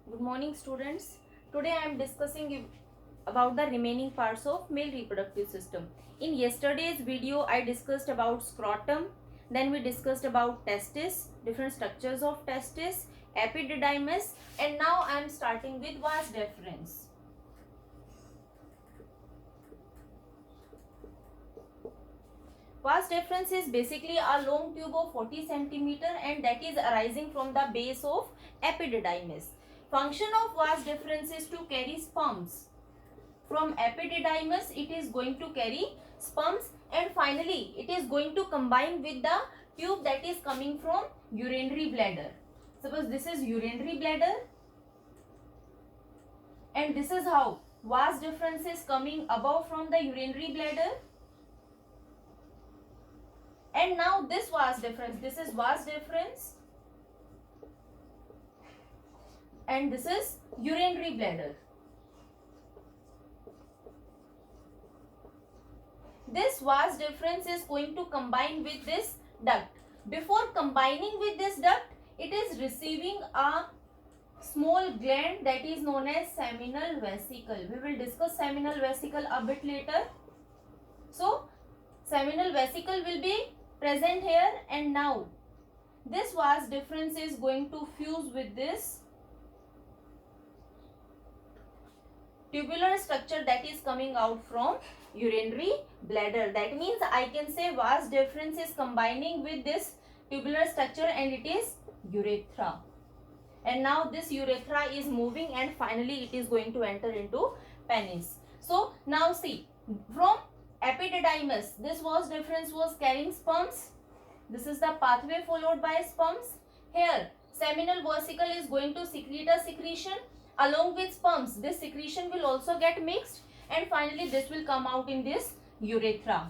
Good morning, students. Today I am discussing about the remaining parts of male reproductive system. In yesterday's video, I discussed about scrotum. Then we discussed about testis, different structures of testis, epididymis, and now I am starting with vas deferens. Vas deferens is basically a long tube of 40 centimeter and that is arising from the base of epididymis. Function of vas deferens is to carry sperms. From epididymis it is going to carry sperms and finally it is going to combine with the tube that is coming from urinary bladder. Suppose this is urinary bladder and this is how vas deferens is coming above from the urinary bladder. And now this vas deferens, this is vas deferens and this is urinary bladder. This vas deferens is going to combine with this duct. Before combining with this duct, it is receiving a small gland that is known as seminal vesicle. We will discuss seminal vesicle a bit later. So, seminal vesicle will be present here and now this vas deferens is going to fuse with this tubular structure that is coming out from urinary bladder. That means I can say vas deferens is combining with this tubular structure and it is urethra. And now this urethra is moving and finally it is going to enter into penis. So now see, from epididymis, this vas deferens was carrying sperms. This is the pathway followed by sperms. Here, seminal vesicle is going to secrete a secretion. Along with sperms, this secretion will also get mixed and finally this will come out in this urethra.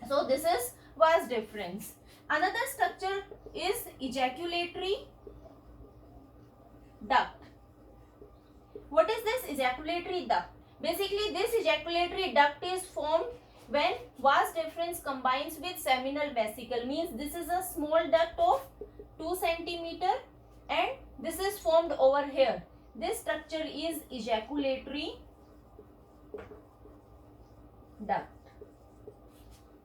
So this is vas deferens. Another structure is ejaculatory duct. What is this ejaculatory duct? Basically, this ejaculatory duct is formed when vas deferens combines with seminal vesicle. Means this is a small duct of 2 centimeter and this is formed over here. This structure is ejaculatory duct.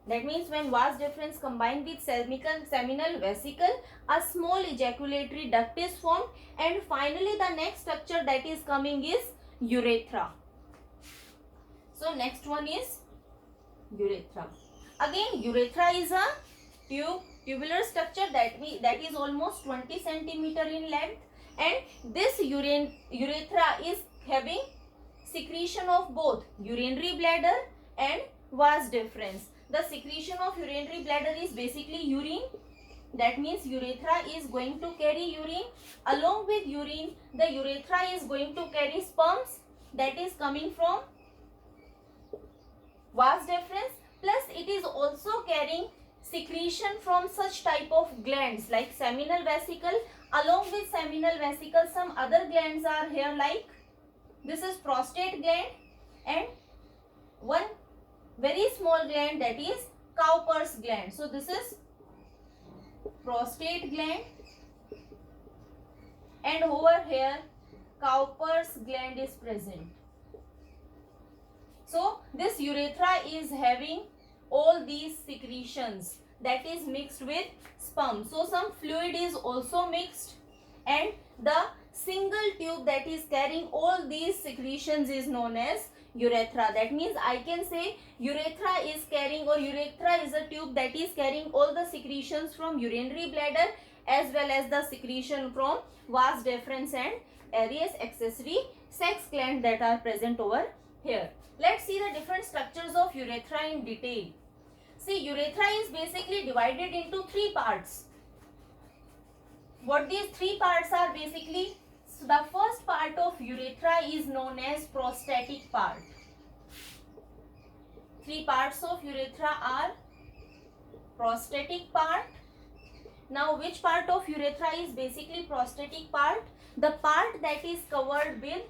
That means when vas deferens combine with seminal vesicle, a small ejaculatory duct is formed and finally the next structure that is coming is urethra. So next one is urethra. Again, urethra is a tubular structure that is almost 20 centimeter in length and this urethra is having secretion of both urinary bladder and vas deferens. The secretion of urinary bladder is basically urine. That means urethra is going to carry urine. Along with urine, the urethra is going to carry sperms that is coming from vas deferens, plus it is also carrying secretion from such type of glands like seminal vesicle. Along with seminal vesicle, some other glands are here like this is prostate gland and one very small gland that is Cowper's gland. So this is prostate gland and over here Cowper's gland is present. So this urethra is having all these secretions that is mixed with sperm. So some fluid is also mixed and the single tube that is carrying all these secretions is known as urethra. That means I can say urethra is carrying, or urethra is a tube that is carrying all the secretions from urinary bladder as well as the secretion from vas deferens and various accessory sex glands that are present over here. Let's see the different structures of urethra in detail. See, urethra is basically divided into 3 parts. What these 3 parts are basically? So the first part of urethra is known as prostatic part. 3 parts of urethra are prostatic part. Now which part of urethra is basically prostatic part? The part that is covered with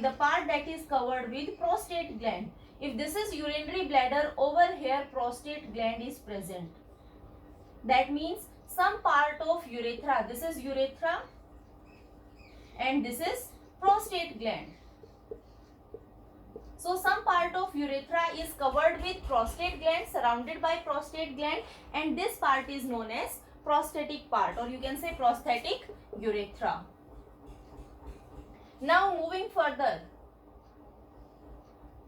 the part that is covered with prostate gland. If this is urinary bladder, over here prostate gland is present. That means some part of urethra, this is urethra, and this is prostate gland. So some part of urethra is covered with prostate gland, surrounded by prostate gland, and this part is known as prostatic part, or you can say prostatic urethra. Now moving further,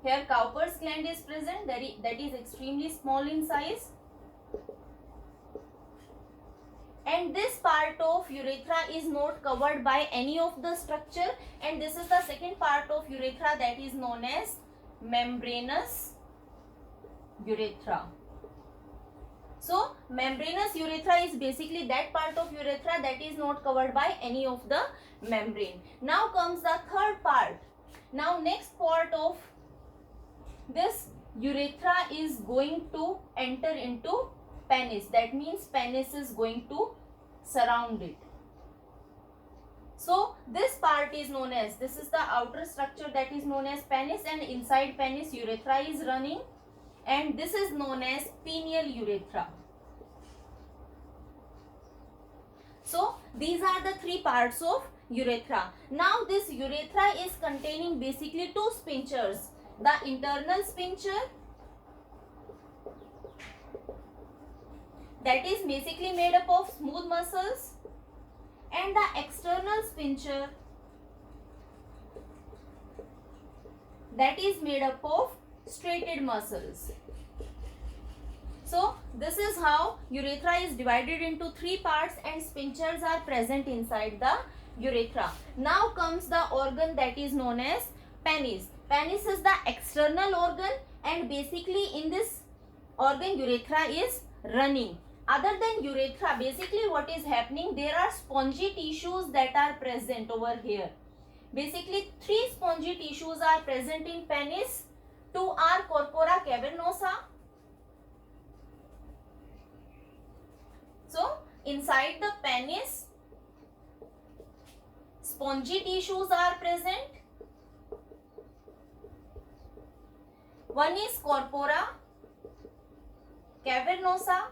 here Cowper's gland is present, that is extremely small in size. And this part of urethra is not covered by any of the structure, and this is the second part of urethra, that is known as membranous urethra. So membranous urethra is basically that part of urethra that is not covered by any of the membrane. Now comes the third part. Now next part of this urethra is going to enter into penis. That means penis is going to surround it. So this part is known as, this is the outer structure that is known as penis, and inside penis urethra is running, and this is known as pineal urethra. So these are the three parts of urethra. Now this urethra is containing basically two sphincters. The internal sphincter, that is basically made up of smooth muscles, and the external sphincter, that is made up of striated muscles. So this is how urethra is divided into three parts, and sphincters are present inside the urethra. Now comes the organ that is known as penis. Penis is the external organ, and basically in this organ urethra is running. Other than urethra, basically what is happening, there are spongy tissues that are present over here. Basically three spongy tissues are present in penis. Two are corpora cavernosa. So inside the penis, spongy tissues are present. One is corpora cavernosa,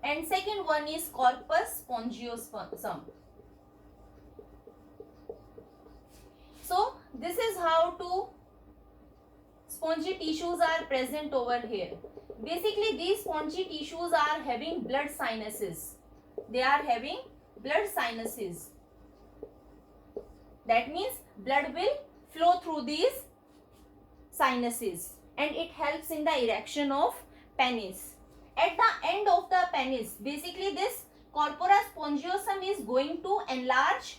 and second one is corpus spongiosum. So this is how two spongy tissues are present over here. Basically these spongy tissues are having blood sinuses. They are having blood sinuses. That means blood will flow through these sinuses, and it helps in the erection of penis. At the end of the penis, basically this corpora spongiosum is going to enlarge.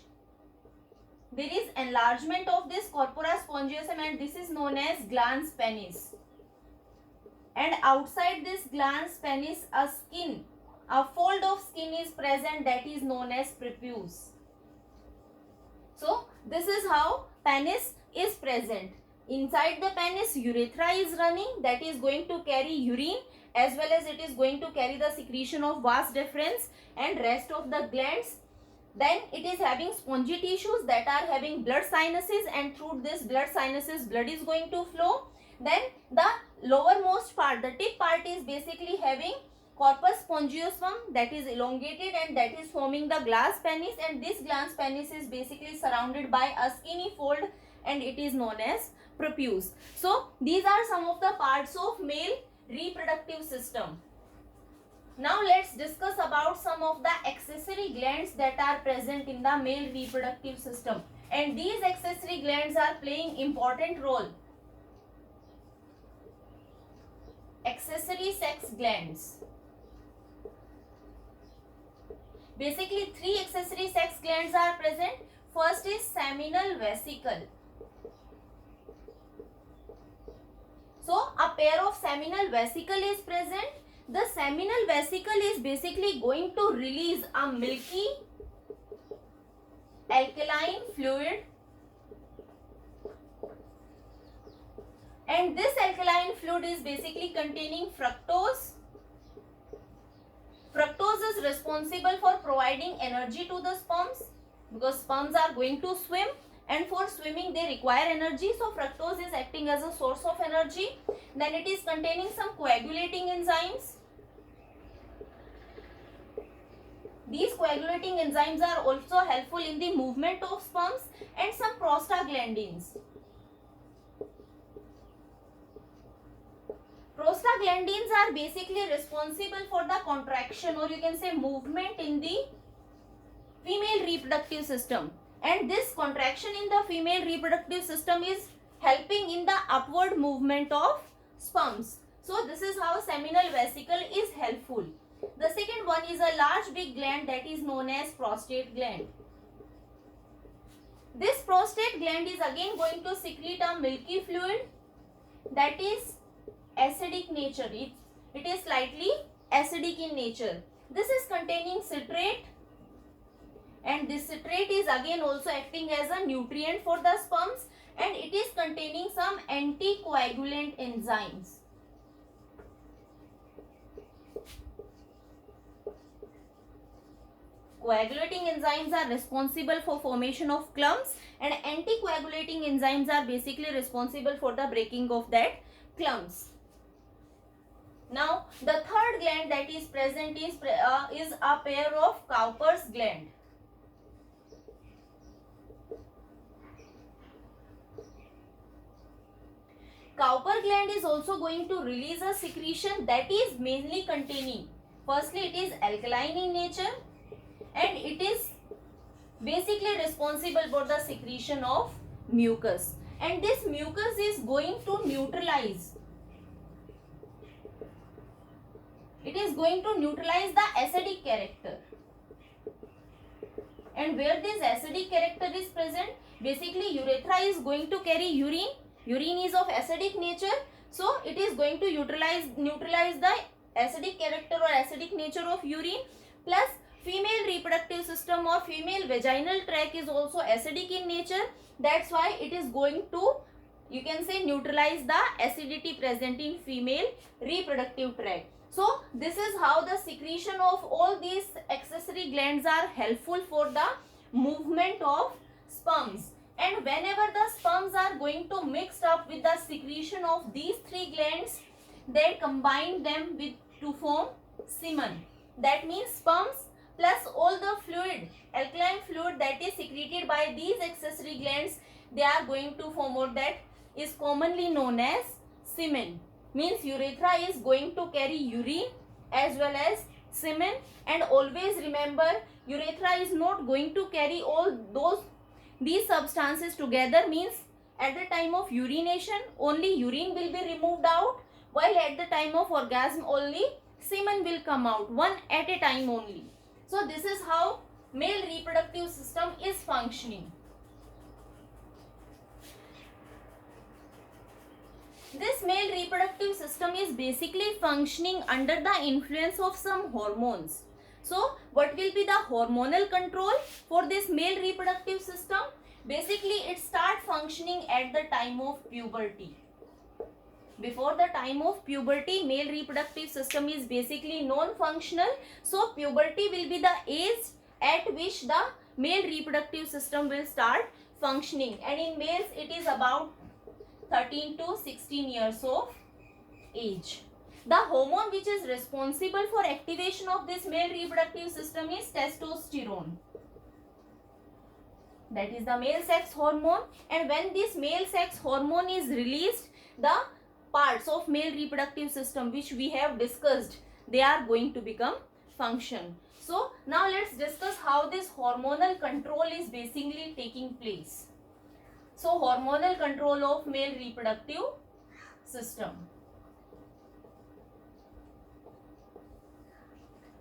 There is enlargement of this corpora spongiosum, and this is known as glans penis. And outside this glans penis, a fold of skin is present, that is known as prepuce. So this is how penis is present. Inside the penis urethra is running, that is going to carry urine, as well as it is going to carry the secretion of vas deferens and rest of the glands. Then it is having spongy tissues that are having blood sinuses, and through this blood sinuses blood is going to flow. Then the lowermost part, the tip part, is basically having corpus spongiosum that is elongated, and that is forming the glans penis, and this glans penis is basically surrounded by a skinny fold, and it is known as prepuce. So these are some of the parts of male reproductive system. Now let's discuss about some of the accessory glands that are present in the male reproductive system, and these accessory glands are playing important role. Accessory sex glands. Basically three accessory sex glands are present. First is seminal vesicle. So a pair of seminal vesicle is present. The seminal vesicle is basically going to release a milky alkaline fluid, and this alkaline fluid is basically containing fructose. Fructose is responsible for providing energy to the sperms, because sperms are going to swim, and for swimming they require energy, so fructose is acting as a source of energy. Then it is containing some coagulating enzymes. These coagulating enzymes are also helpful in the movement of sperms and some prostaglandins. Prostaglandins are basically responsible for the contraction, or you can say movement in the female reproductive system, and this contraction in the female reproductive system is helping in the upward movement of sperms. So this is how seminal vesicle is helpful. The second one is a large big gland that is known as prostate gland. This prostate gland is again going to secrete a milky fluid that is acidic nature. It is slightly acidic in nature. This is containing citrate, and this citrate is again also acting as a nutrient for the sperms, and it is containing some anticoagulant enzymes. Coagulating enzymes are responsible for formation of clumps, and anticoagulating enzymes are basically responsible for the breaking of that clumps. Now, the third gland that is present is a pair of Cowper's gland. Cowper gland is also going to release a secretion that is mainly containing, firstly it is alkaline in nature, and it is basically responsible for the secretion of mucus, and this mucus is going to neutralize. It is going to neutralize the acidic character, and where this acidic character is present, basically urethra is going to carry urine. Urine is of acidic nature, so it is going to neutralize the acidic character or acidic nature of urine. Plus, female reproductive system or female vaginal tract is also acidic in nature. That's why it is going to, you can say, neutralize the acidity present in female reproductive tract. So this is how the secretion of all these accessory glands are helpful for the movement of sperms. And whenever the sperms are going to mix up with the secretion of these three glands, they combine them with to form semen. That means sperms plus all the fluid, alkaline fluid that is secreted by these accessory glands, they are going to form what that is commonly known as semen. Means urethra is going to carry urine as well as semen, and always remember urethra is not going to carry all these substances together. Means at the time of urination only urine will be removed out, while at the time of orgasm only semen will come out, one at a time only. So this is how male reproductive system is functioning. This male reproductive system is basically functioning under the influence of some hormones. So what will be the hormonal control for this male reproductive system? Basically it starts functioning at the time of puberty. Before the time of puberty, male reproductive system is basically non-functional. So puberty will be the age at which the male reproductive system will start functioning, and in males it is about 13 to 16 years of age. The hormone which is responsible for activation of this male reproductive system is testosterone. That is the male sex hormone, and when this male sex hormone is released, the parts of male reproductive system which we have discussed, they are going to become function. So now let's discuss how this hormonal control is basically taking place. So hormonal control of male reproductive system.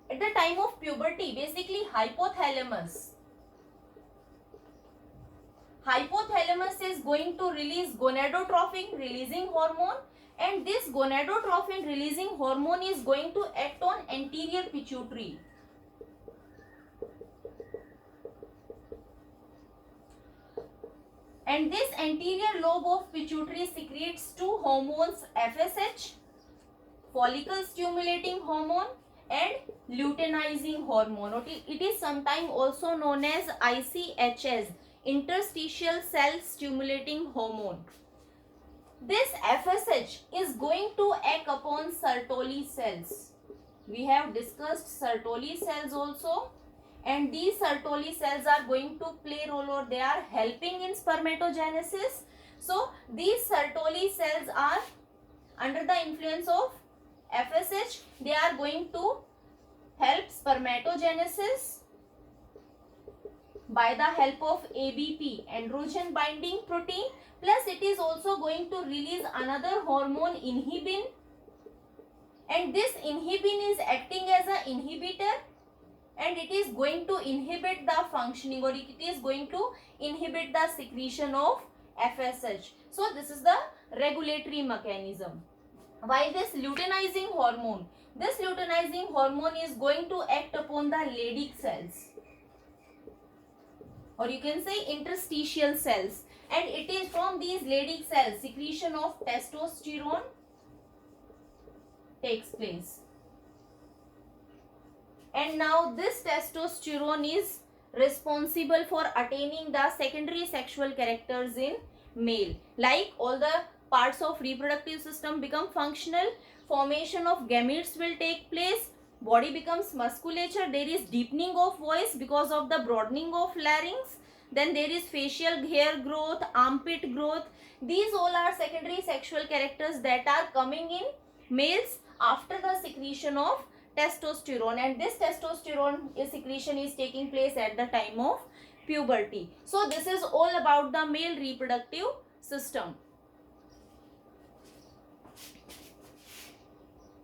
At the time of puberty, basically hypothalamus is going to release gonadotropin releasing hormone, and this gonadotropin releasing hormone is going to act on anterior pituitary. And this anterior lobe of pituitary secretes two hormones, FSH, follicle stimulating hormone, and luteinizing hormone. It is sometimes also known as ICHS, interstitial cell stimulating hormone. This FSH is going to act upon Sertoli cells. We have discussed Sertoli cells also, and these Sertoli cells are going to play role or they are helping in spermatogenesis. So these Sertoli cells are under the influence of FSH, they are going to help spermatogenesis by the help of ABP, androgen binding protein, plus it is also going to release another hormone, inhibin, and this inhibin is acting as an inhibitor and it is going to inhibit the functioning, or it is going to inhibit the secretion of FSH. So this is the regulatory mechanism. While this luteinizing hormone is going to act upon the Leydig cells, or you can say interstitial cells, and it is from these Leydig cells secretion of testosterone takes place. And now this testosterone is responsible for attaining the secondary sexual characters in male, like all the parts of reproductive system become functional, formation of gametes will take place, body becomes musculature, there is deepening of voice because of the broadening of larynx, then there is facial hair growth, armpit growth. These all are secondary sexual characters that are coming in males after the secretion of testosterone, and this testosterone secretion is taking place at the time of puberty. So this is all about the male reproductive system.